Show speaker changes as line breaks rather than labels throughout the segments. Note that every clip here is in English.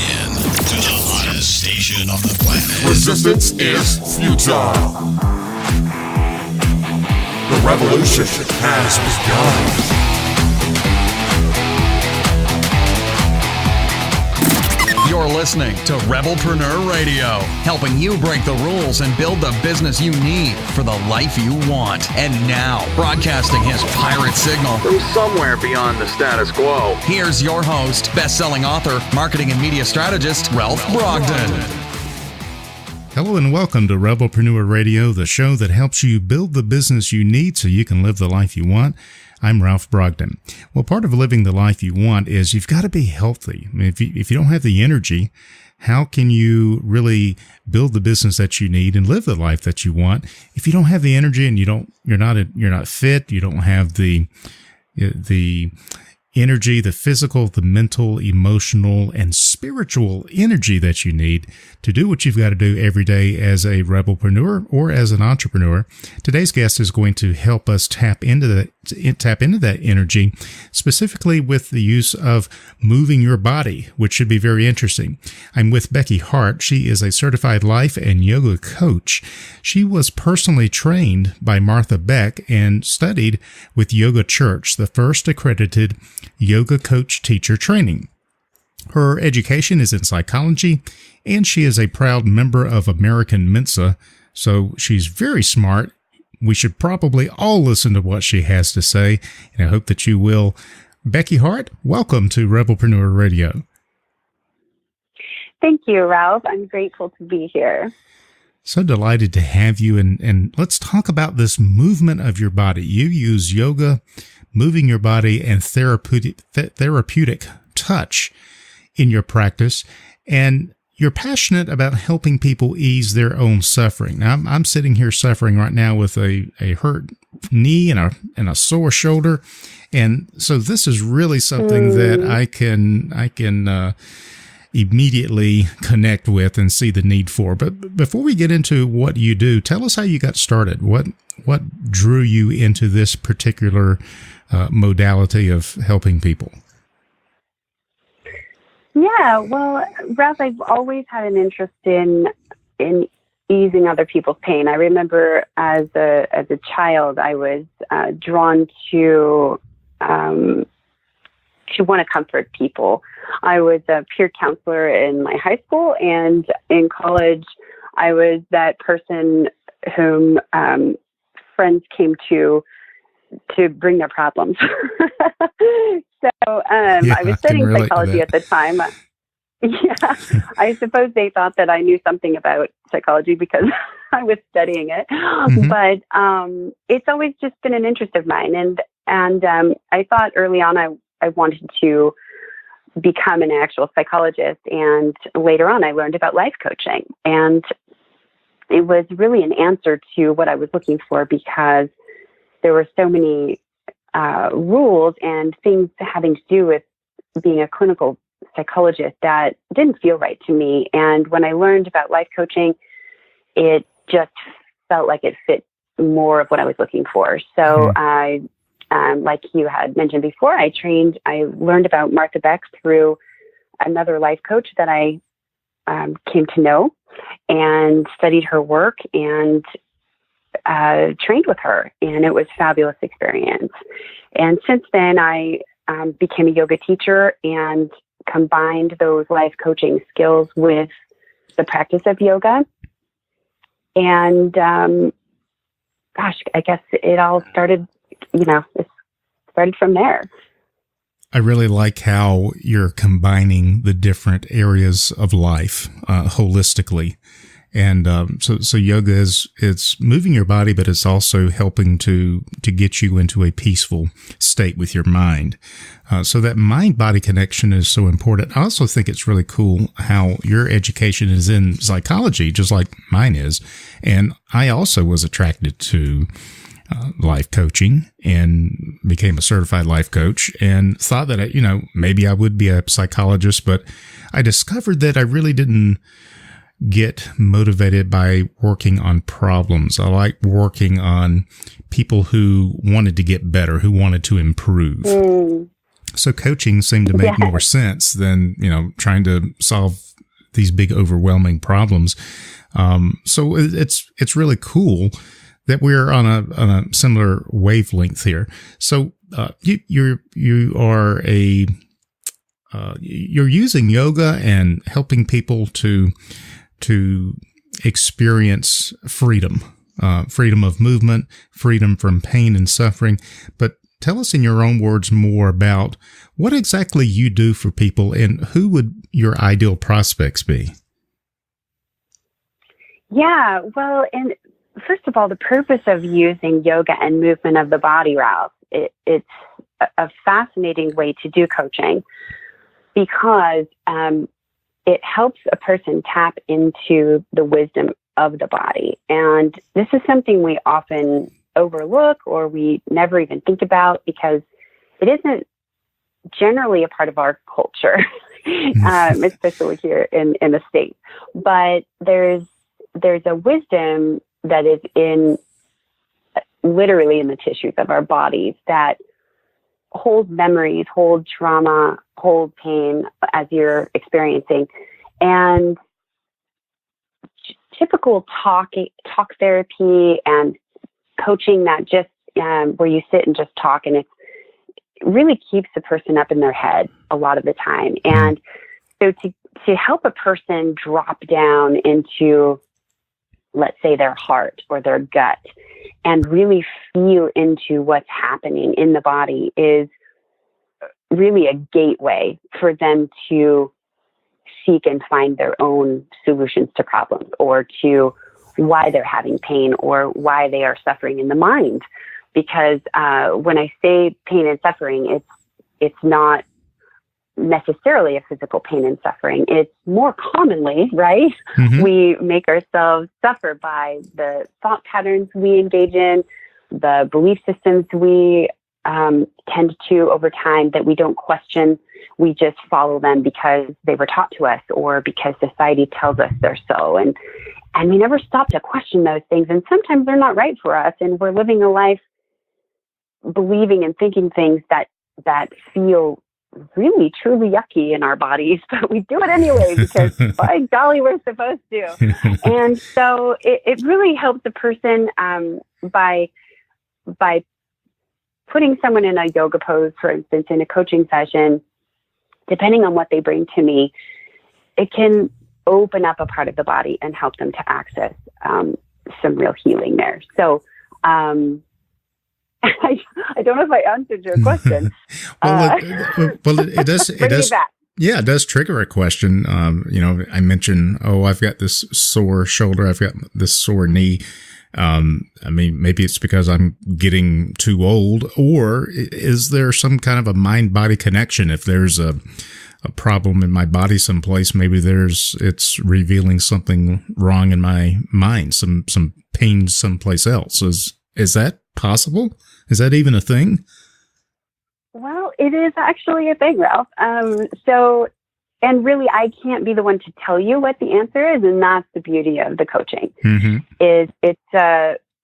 in to the hottest station on the planet.
Resistance is futile. The revolution has begun.
You're listening to Rebelpreneur Radio, helping you break the rules and build the business you need for the life you want. And now, broadcasting his pirate signal
from somewhere beyond the status quo,
here's your host, best-selling author, marketing and media strategist, Ralph Brogden.
Hello and welcome to Rebelpreneur Radio, the show that helps you build the business you need so you can live the life you want. I'm Ralph Brogden. Well, part of living the life you want is you've got to be healthy. I mean, if you don't have the energy, how can you really build the business that you need and live the life that you want? If you don't have the energy and you're not fit, you don't have the energy, the physical, the mental, emotional, and spiritual energy that you need to do what you've got to do every day as a rebelpreneur or as an entrepreneur. Today's guest is going to help us tap into that energy, specifically with the use of moving your body, which should be very interesting. I'm with Becky Hart. She is a certified life and yoga coach. She was personally trained by Martha Beck and studied with Yoga Church, the first accredited yoga coach teacher training. Her education is in psychology, and she is a proud member of American Mensa, so she's very smart. We should probably all listen to what she has to say, and I hope that you will. Becky Hart, welcome to Rebelpreneur Radio.
Thank you, Ralph. I'm grateful to be here.
So delighted to have you, and let's talk about this movement of your body. You use yoga, moving your body, and therapeutic touch in your practice, and you're passionate about helping people ease their own suffering. Now, I'm sitting here suffering right now with a hurt knee and a sore shoulder, and so this is really something that I can immediately connect with and see the need for. But before we get into what you do, tell us how you got started. What drew you into this particular modality of helping people?
Yeah, well, Ralph, I've always had an interest in easing other people's pain. I remember as a child, I was drawn to want to comfort people. I was a peer counselor in my high school, and in college, I was that person whom friends came to bring their problems. So I was studying psychology at the time. Yeah, I suppose they thought that I knew something about psychology because I was studying it. Mm-hmm. But it's always just been an interest of mine. And I thought early on I wanted to become an actual psychologist. And later on, I learned about life coaching. And it was really an answer to what I was looking for, because there were so many rules and things having to do with being a clinical psychologist that didn't feel right to me. And when I learned about life coaching, it just felt like it fit more of what I was looking for. So I, like you had mentioned before, I learned about Martha Beck through another life coach that I came to know, and studied her work and trained with her, and it was a fabulous experience. And since then, I became a yoga teacher and combined those life coaching skills with the practice of yoga. And I guess it all started, it started from there.
I really like how you're combining the different areas of life holistically. And so yoga it's moving your body, but it's also helping to get you into a peaceful state with your mind. So that mind-body connection is so important. I also think it's really cool how your education is in psychology, just like mine is. And I also was attracted to life coaching and became a certified life coach, and thought that, maybe I would be a psychologist, but I discovered that I really didn't get motivated by working on problems. I like working on people who wanted to get better, who wanted to improve. So coaching seemed to make more sense than, trying to solve these big overwhelming problems. So it's really cool that we're on a similar wavelength here. So you're using yoga and helping people to experience freedom of movement, freedom from pain and suffering. But tell us in your own words more about what exactly you do for people and who would your ideal prospects be?
Yeah, well, and first of all, the purpose of using yoga and movement of the body, Ralph, it's a fascinating way to do coaching because it helps a person tap into the wisdom of the body. And this is something we often overlook or we never even think about because it isn't generally a part of our culture, especially here in the States. But there's a wisdom that is literally in the tissues of our bodies that hold memories, hold trauma, hold pain as you're experiencing. And typical talk therapy and coaching that just where you sit and just talk, and it really keeps the person up in their head a lot of the time. And so to help a person drop down into, let's say, their heart or their gut and really feel into what's happening in the body is really a gateway for them to seek and find their own solutions to problems or to why they're having pain or why they are suffering in the mind. Because when I say pain and suffering, it's not necessarily a physical pain and suffering. It's more commonly, right? Mm-hmm. We make ourselves suffer by the thought patterns we engage in, the belief systems we tend to over time that we don't question. We just follow them because they were taught to us or because society tells us they're so. And we never stop to question those things. And sometimes they're not right for us. And we're living a life believing and thinking things that feel really, truly yucky in our bodies, but we do it anyway because by golly, we're supposed to. And so it really helps a person by putting someone in a yoga pose, for instance, in a coaching session. Depending on what they bring to me, it can open up a part of the body and help them to access some real healing there. So I don't know if I answered your question.
It does. It does. Yeah, it does trigger a question. I mentioned, I've got this sore shoulder. I've got this sore knee. Maybe it's because I'm getting too old, or is there some kind of a mind-body connection? If there's a problem in my body someplace, maybe it's revealing something wrong in my mind, some pain someplace else. Is that possible? Is that even a thing?
Well, it is actually a thing, Ralph. And really, I can't be the one to tell you what the answer is, and that's the beauty of the coaching. Mm-hmm. It's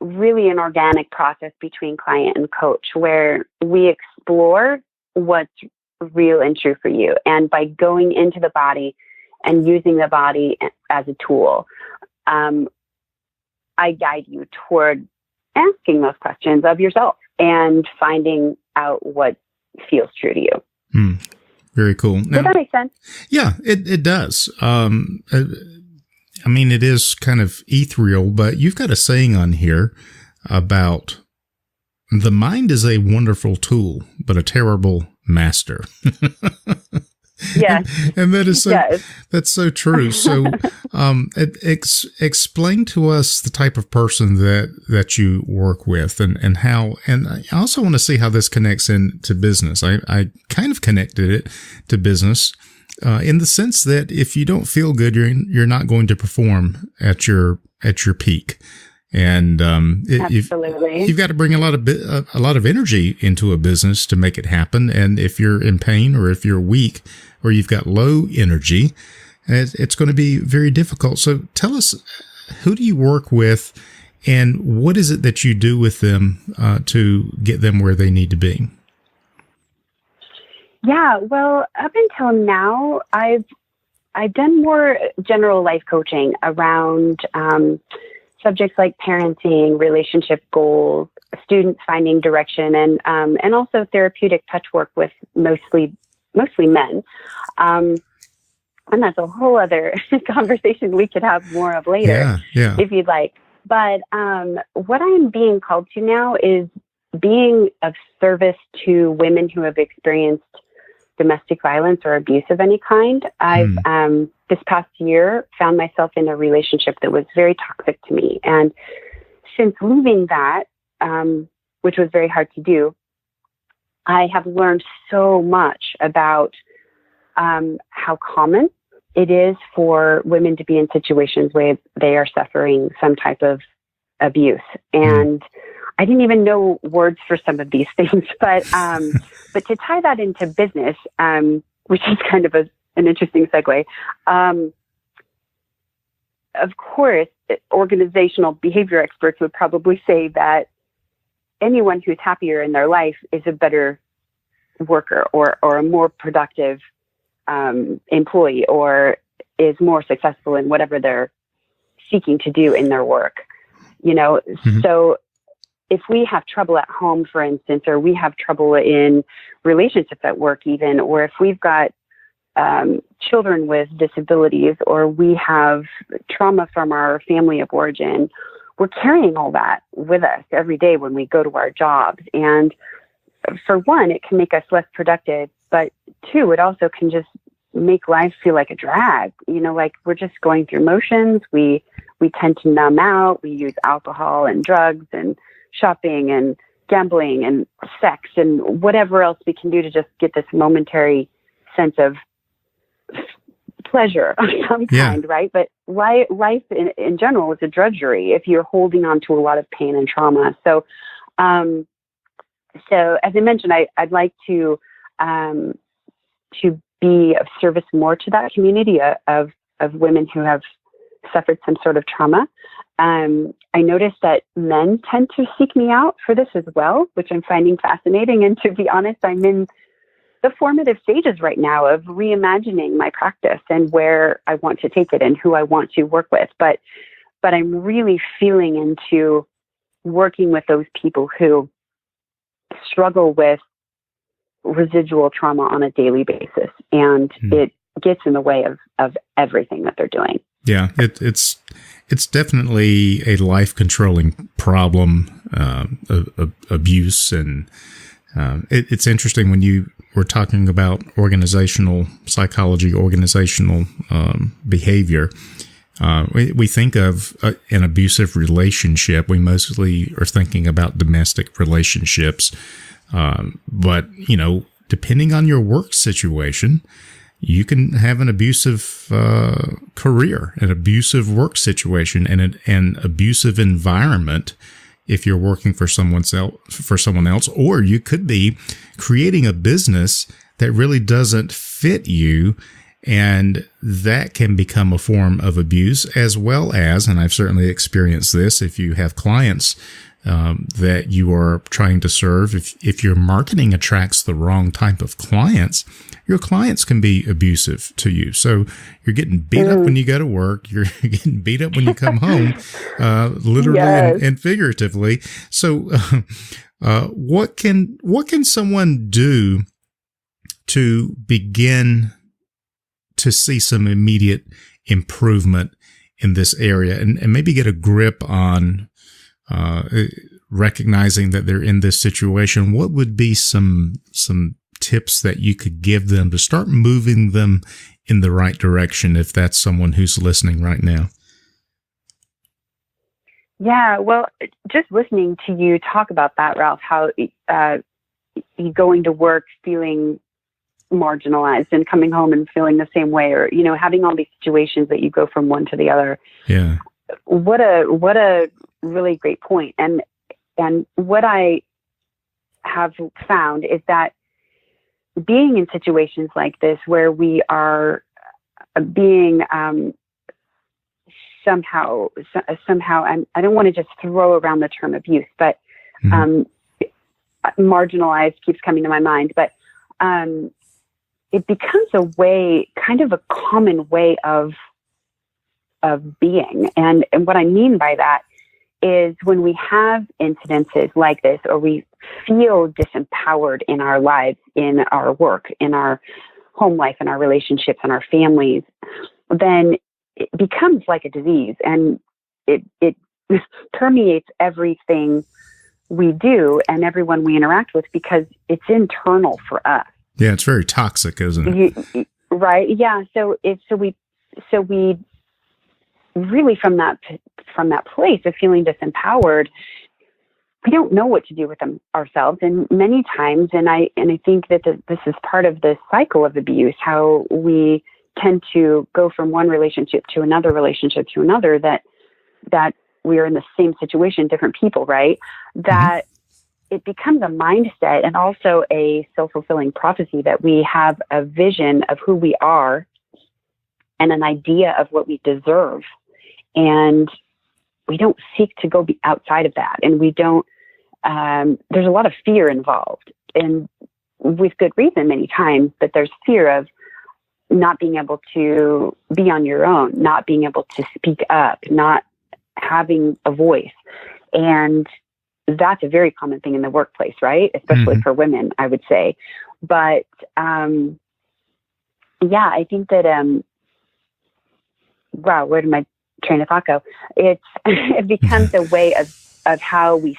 really an organic process between client and coach, where we explore what's real and true for you. And by going into the body and using the body as a tool, I guide you toward asking those questions of yourself and finding out what feels true to you.
Very cool. Now,
does that make sense?
Yeah, it does. It is kind of ethereal, but you've got a saying on here about the mind is a wonderful tool, but a terrible master.
Yeah.
And that is that's so true. So, explain to us the type of person that you work with and how, and I also want to see how this connects into business. I kind of connected it to business, in the sense that if you don't feel good, you're not going to perform at your peak. And you've got to bring a lot of energy into a business to make it happen. And if you're in pain or if you're weak or you've got low energy, it's going to be very difficult. So tell us, who do you work with and what is it that you do with them to get them where they need to be?
Yeah, well, up until now, I've done more general life coaching around subjects like parenting, relationship goals, students finding direction, and also therapeutic touch work with mostly men. And that's a whole other conversation we could have more of later, if you'd like. But what I'm being called to now is being of service to women who have experienced domestic violence or abuse of any kind. I've this past year found myself in a relationship that was very toxic to me. And since leaving that, which was very hard to do, I have learned so much about how common it is for women to be in situations where they are suffering some type of abuse. And I didn't even know words for some of these things, but to tie that into business, which is kind of an interesting segue. Of course, organizational behavior experts would probably say that anyone who's happier in their life is a better worker or a more productive employee, or is more successful in whatever they're seeking to do in their work. So if we have trouble at home, for instance, or we have trouble in relationships at work even, or if we've got children with disabilities, or we have trauma from our family of origin, we're carrying all that with us every day when we go to our jobs. And for one, it can make us less productive, but two, it also can just make life feel like a drag, like we're just going through motions. We tend to numb out. We use alcohol and drugs and shopping and gambling and sex and whatever else we can do to just get this momentary sense of pleasure of some kind, right? But life in general is a drudgery if you're holding on to a lot of pain and trauma. So as I mentioned, I'd like to be of service more to that community of women who have suffered some sort of trauma. I noticed that men tend to seek me out for this as well, which I'm finding fascinating. And to be honest, I'm in the formative stages right now of reimagining my practice and where I want to take it and who I want to work with. But I'm really feeling into working with those people who struggle with residual trauma on a daily basis, and it gets in the way of everything that they're doing.
Yeah, it's definitely a life controlling problem, abuse, and it's interesting when you were talking about organizational psychology, organizational behavior. We think of an abusive relationship. We mostly are thinking about domestic relationships. But, depending on your work situation, you can have an abusive career, an abusive work situation, and an abusive environment if you're working for someone else, or you could be creating a business that really doesn't fit you, and that can become a form of abuse, as well as, and I've certainly experienced this, if you have clients that you are trying to serve, if your marketing attracts the wrong type of clients, your clients can be abusive to you. So you're getting beat up when you go to work. You're getting beat up when you come home, literally and figuratively. So what can someone do to begin to see some immediate improvement in this area, and maybe get a grip on recognizing that they're in this situation? What would be some tips that you could give them to start moving them in the right direction, if that's someone who's listening right now?
Yeah, well, just listening to you talk about that, Ralph, how you going to work feeling marginalized and coming home and feeling the same way, or, having all these situations that you go from one to the other. Yeah. What a really great point. And what I have found is that being in situations like this, where we are being somehow, and I don't want to just throw around the term abuse, but marginalized keeps coming to my mind. But it becomes a way, kind of a common way of being. And what I mean by that is when we have incidences like this, or we feel disempowered in our lives, in our work, in our home life, in our relationships, in our families, then it becomes like a disease, and it permeates everything we do and everyone we interact with, because it's internal for us.
Yeah, it's very toxic, isn't it?
Right? Yeah. So we really, from that place of feeling disempowered, we don't know what to do with them ourselves. And many times, and I think that this is part of the cycle of abuse, how we tend to go from one relationship to another relationship to another, that we are in the same situation, different people, right? That it becomes a mindset and also a self-fulfilling prophecy that we have a vision of who we are and an idea of what we deserve. And we don't seek to go outside of that. And we don't, there's a lot of fear involved, and with good reason many times, but there's fear of not being able to be on your own, not being able to speak up, not having a voice. And that's a very common thing in the workplace, right? Especially for women, I would say. But, yeah, I think that, wow, where did my train of thought go? It becomes a way of how we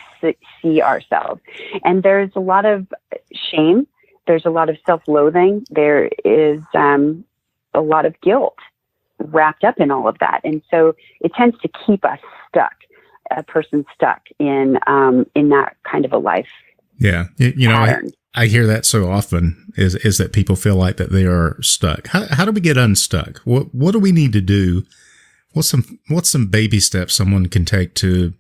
see ourselves. And there's a lot of shame. There's a lot of self-loathing. There is a lot of guilt wrapped up in all of that. And so it tends to keep us stuck, a person stuck in that kind of a life.
Yeah. I hear that so often is that people feel like that they are stuck. How do we get unstuck? What do we need to do? What's some baby steps someone can take to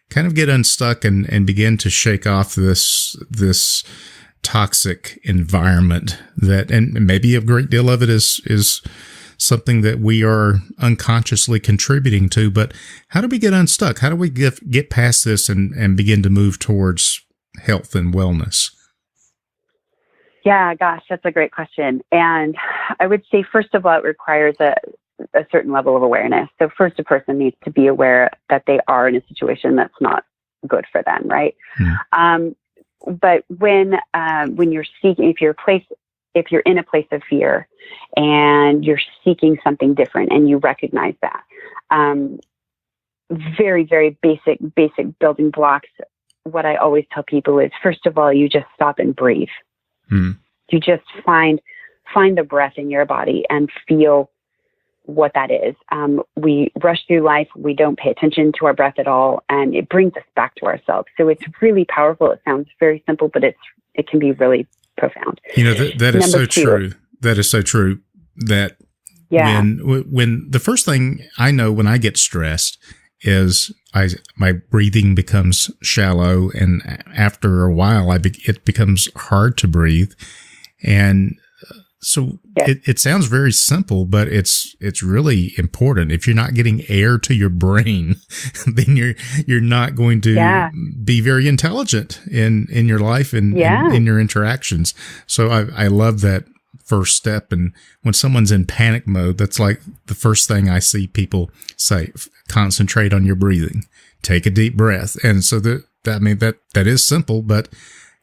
kind of get unstuck and begin to shake off this toxic environment and maybe a great deal of it is something that we are unconsciously contributing to, but how do we get unstuck? How do we get past this and begin to move towards health and wellness?
Yeah, gosh, that's a great question. And I would say, first of all, it requires a certain level of awareness. So first, a person needs to be aware that they are in a situation that's not good for them, right? But when you're seeking, if you're in a place of fear and you're seeking something different and you recognize that, very, very basic building blocks, what I always tell people is, first of all, you just stop and breathe. You just find the breath in your body and feel what that is. We rush through life. We don't pay attention to our breath at all. And it brings us back to ourselves. So it's really powerful. It sounds very simple, but it can be really profound.
That is so true. That is so true that when the first thing I know when I get stressed is my breathing becomes shallow. And after a while, it becomes hard to breathe. And so it sounds very simple, but it's really important. If you're not getting air to your brain, then you're not going to be very intelligent in your life and in your interactions. So I love that first step. And when someone's in panic mode, that's like the first thing I see people say: concentrate on your breathing, take a deep breath. And so that is simple, but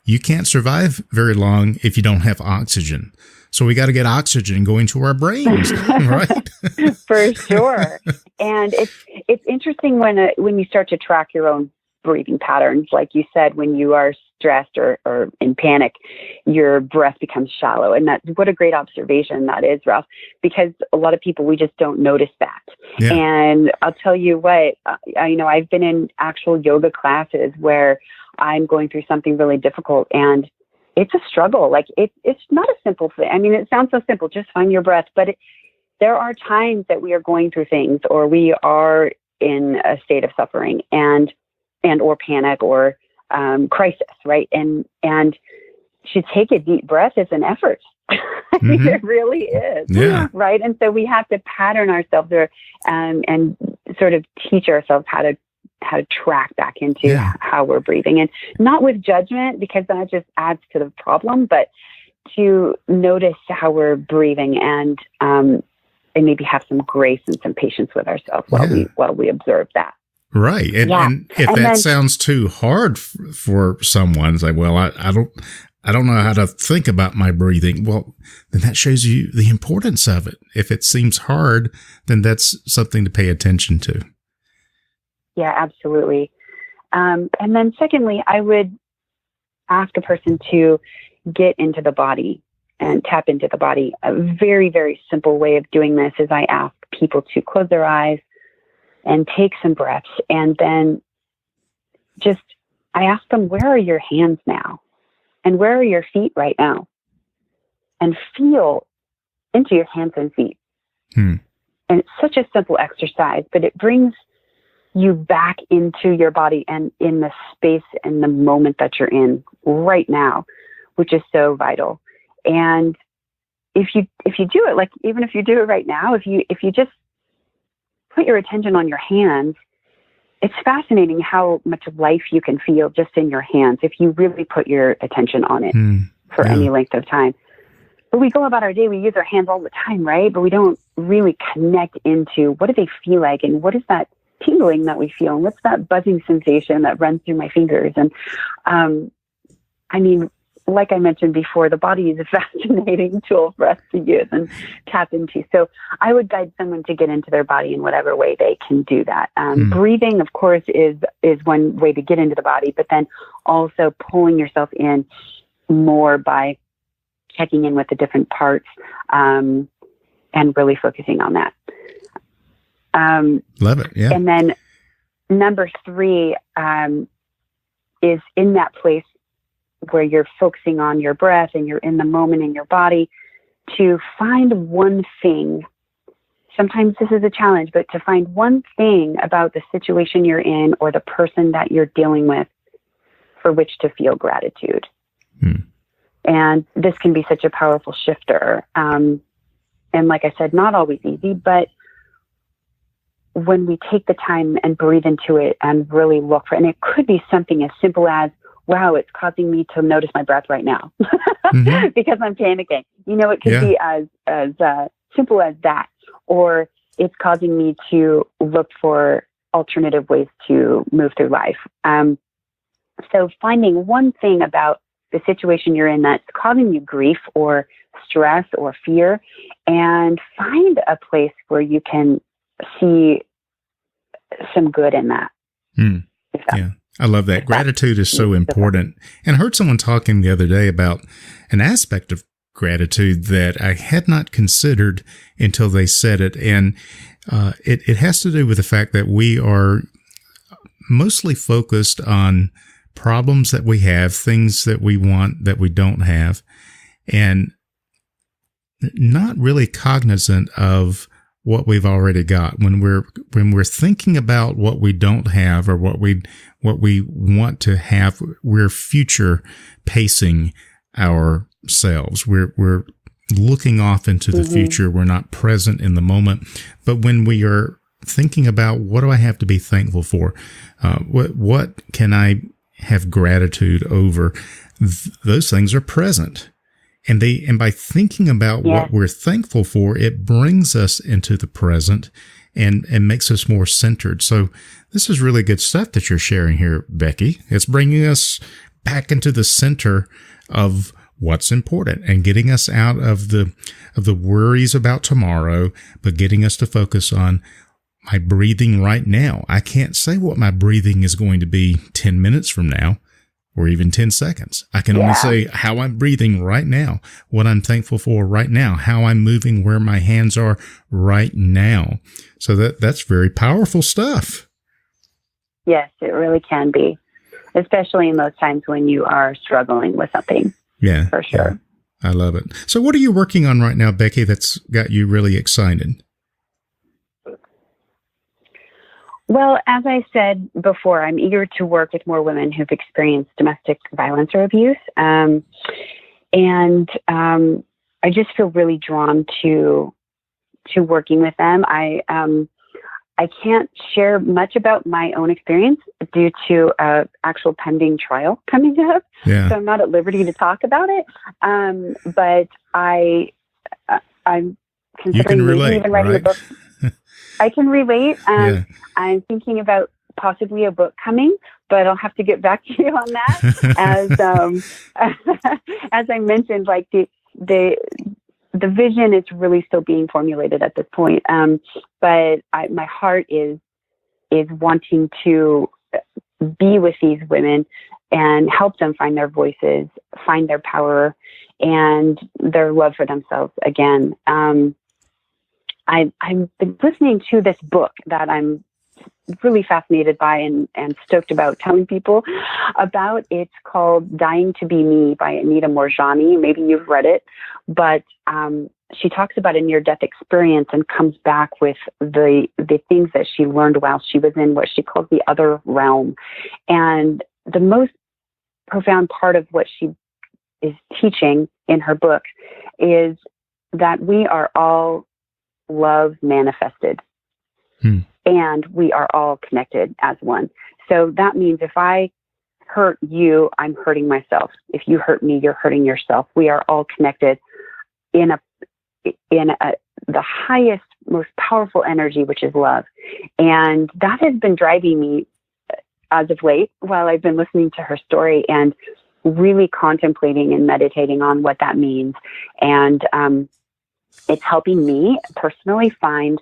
you can't survive very long if you don't have oxygen. So we got to get oxygen going to our brains, right?
For sure. And it's interesting when you start to track your own breathing patterns. Like you said, when you are stressed or in panic, your breath becomes shallow. And what a great observation that is, Ralph, because a lot of people, we just don't notice that. Yeah. And I'll tell you what, I've been in actual yoga classes where I'm going through something really difficult, and it's a struggle. Like it's not a simple thing. I mean, it sounds so simple, just find your breath, but there are times that we are going through things, or we are in a state of suffering and or panic or crisis, right? And to take a deep breath is an effort. I mean, it really is, right? And so we have to pattern ourselves there and sort of teach ourselves how to track back into how we're breathing, and not with judgment, because that just adds to the problem, but to notice how we're breathing and maybe have some grace and some patience with ourselves while we observe that.
Right. And if that sounds too hard for someone, it's like, well, I don't know how to think about my breathing. Well, then that shows you the importance of it. If it seems hard, then that's something to pay attention to.
Yeah, absolutely. And then secondly, I would ask a person to get into the body and tap into the body. A very, very simple way of doing this is I ask people to close their eyes and take some breaths. And then I ask them, where are your hands now? And where are your feet right now? And feel into your hands and feet. And it's such a simple exercise, but it brings you back into your body and in the space and the moment that you're in right now, which is so vital. And if you do it, like even if you do it right now, if you just put your attention on your hands, it's fascinating how much life you can feel just in your hands if you really put your attention on it for any length of time. But we go about our day, we use our hands all the time, right? But we don't really connect into what do they feel like and what is that tingling that we feel and what's that buzzing sensation that runs through my fingers. And I mean, like I mentioned before, the body is a fascinating tool for us to use and tap into. So I would guide someone to get into their body in whatever way they can do that. Breathing, of course, is one way to get into the body, but then also pulling yourself in more by checking in with the different parts and really focusing on that.
Love it. Yeah.
And then number 3 is in that place where you're focusing on your breath and you're in the moment in your body, to find one thing. Sometimes this is a challenge, but to find one thing about the situation you're in or the person that you're dealing with for which to feel gratitude. And this can be such a powerful shifter. And like I said, not always easy, but when we take the time and breathe into it and really look for, and it could be something as simple as, wow, it's causing me to notice my breath right now because I'm panicking. It could be as simple as that, or it's causing me to look for alternative ways to move through life. So finding one thing about the situation you're in that's causing you grief or stress or fear, and find a place where you can see some good in that.
Yeah. I love that. Gratitude is so important. And I heard someone talking the other day about an aspect of gratitude that I had not considered until they said it. And it has to do with the fact that we are mostly focused on problems that we have, things that we want that we don't have, and not really cognizant of what we've already got. When we're thinking about what we don't have or what we want to have, we're future pacing ourselves. We're looking off into the future. We're not present in the moment. But when we are thinking about what do I have to be thankful for, what can I have gratitude over, those things are present. And by thinking about what we're thankful for, it brings us into the present and makes us more centered. So this is really good stuff that you're sharing here, Becky. It's bringing us back into the center of what's important and getting us out of the worries about tomorrow, but getting us to focus on my breathing right now. I can't say what my breathing is going to be 10 minutes from now, or even 10 seconds. I can only say how I'm breathing right now, what I'm thankful for right now, how I'm moving, where my hands are right now. So that's very powerful stuff.
Yes, it really can be, especially in those times when you are struggling with something. Yeah. For sure.
Yeah. I love it. So what are you working on right now, Becky, that's got you really excited?
Well, as I said before, I'm eager to work with more women who've experienced domestic violence or abuse. And I just feel really drawn to working with them. I can't share much about my own experience due to an actual pending trial coming up.
Yeah.
So I'm not at liberty to talk about it. But I'm considering even writing a book. I can relate. I'm thinking about possibly a book coming, but I'll have to get back to you on that. As I mentioned, like the vision is really still being formulated at this point. But my heart is wanting to be with these women and help them find their voices, find their power, and their love for themselves again. I've been listening to this book that I'm really fascinated by and stoked about telling people about. It's called Dying to Be Me by Anita Moorjani. Maybe you've read it, but she talks about a near-death experience and comes back with the things that she learned while she was in what she calls the other realm. And the most profound part of what she is teaching in her book is that we are all love manifested. And we are all connected as one. So that means if I hurt you, I'm hurting myself. If you hurt me, you're hurting yourself. We are all connected in the highest, most powerful energy, which is love. And that has been driving me as of late while I've been listening to her story and really contemplating and meditating on what that means. And it's helping me personally find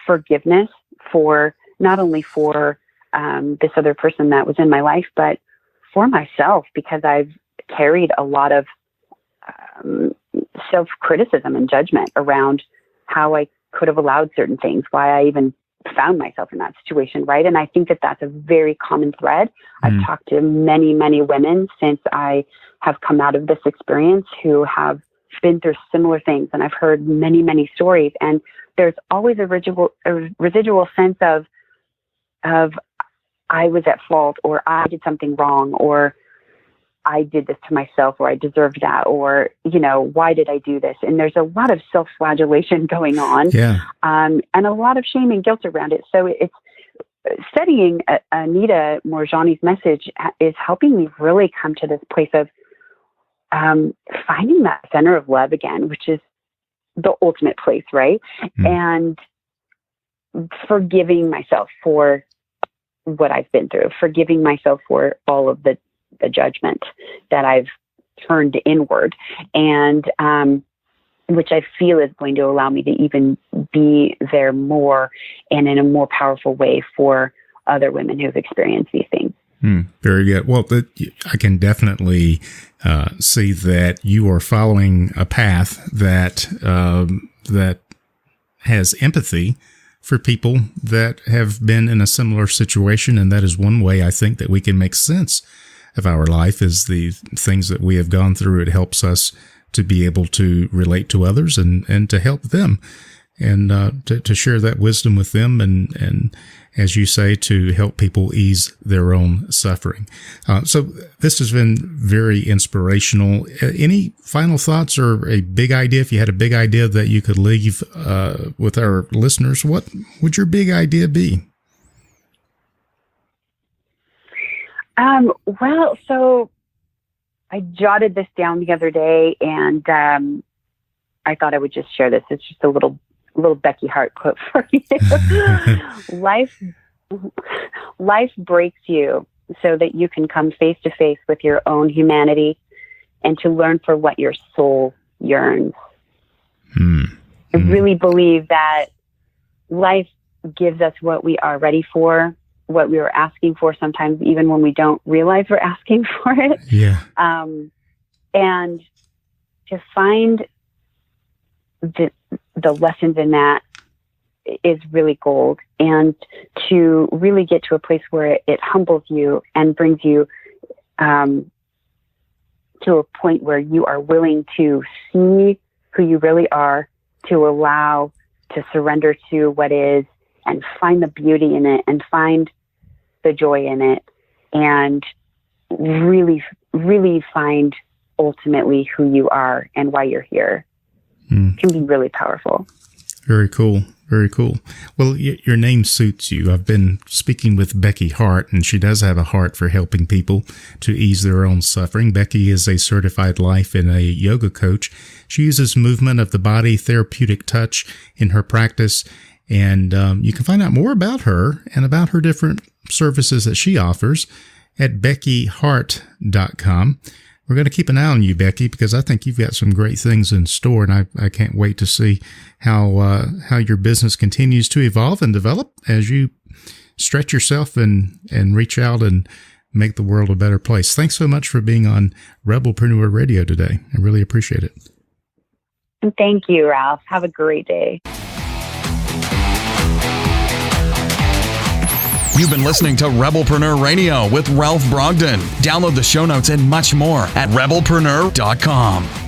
forgiveness for not only for this other person that was in my life, but for myself, because I've carried a lot of self-criticism and judgment around how I could have allowed certain things, why I even found myself in that situation, right? And I think that that's a very common thread. I've talked to many, many women since I have come out of this experience who have been through similar things, and I've heard many, many stories, and there's always a residual sense of I was at fault, or I did something wrong, or I did this to myself, or I deserved that, or, why did I do this? And there's a lot of self-flagellation going on, and a lot of shame and guilt around it. So it's studying Anita Moorjani's message is helping me really come to this place of finding that center of love again, which is the ultimate place, right? And forgiving myself for what I've been through, forgiving myself for all of the judgment that I've turned inward, and which I feel is going to allow me to even be there more and in a more powerful way for other women who've experienced these things.
Very good. Well, I can definitely see that you are following a path that has empathy for people that have been in a similar situation, and that is one way I think that we can make sense of our life is the things that we have gone through. It helps us to be able to relate to others and to help them, and to share that wisdom with them, and as you say, to help people ease their own suffering. So this has been very inspirational. Any final thoughts or a big idea? If you had a big idea that you could leave with our listeners, what would your big idea be?
Well, so I jotted this down the other day, and I thought I would just share this. It's just a little Becky Hart quote for you. Life breaks you so that you can come face to face with your own humanity and to learn for what your soul yearns. I really believe that life gives us what we are ready for, what we were asking for, sometimes even when we don't realize we're asking for it.
Yeah.
And to find the lessons in that is really gold, and to really get to a place where it humbles you and brings you to a point where you are willing to see who you really are, to allow, to surrender to what is, and find the beauty in it, and find the joy in it, and really, really find ultimately who you are and why you're here. Can be really powerful.
Very cool. Very cool. Well, your name suits you. I've been speaking with Becky Hart, and she does have a heart for helping people to ease their own suffering. Becky is a certified life and a yoga coach. She uses movement of the body, therapeutic touch in her practice, and you can find out more about her and about her different services that she offers at beckyhart.com. We're going to keep an eye on you, Becky, because I think you've got some great things in store, and I can't wait to see how your business continues to evolve and develop as you stretch yourself and reach out and make the world a better place. Thanks so much for being on Rebelpreneur Radio today. I really appreciate it.
Thank you, Ralph. Have a great day.
You've been listening to Rebelpreneur Radio with Ralph Brogden. Download the show notes and much more at rebelpreneur.com.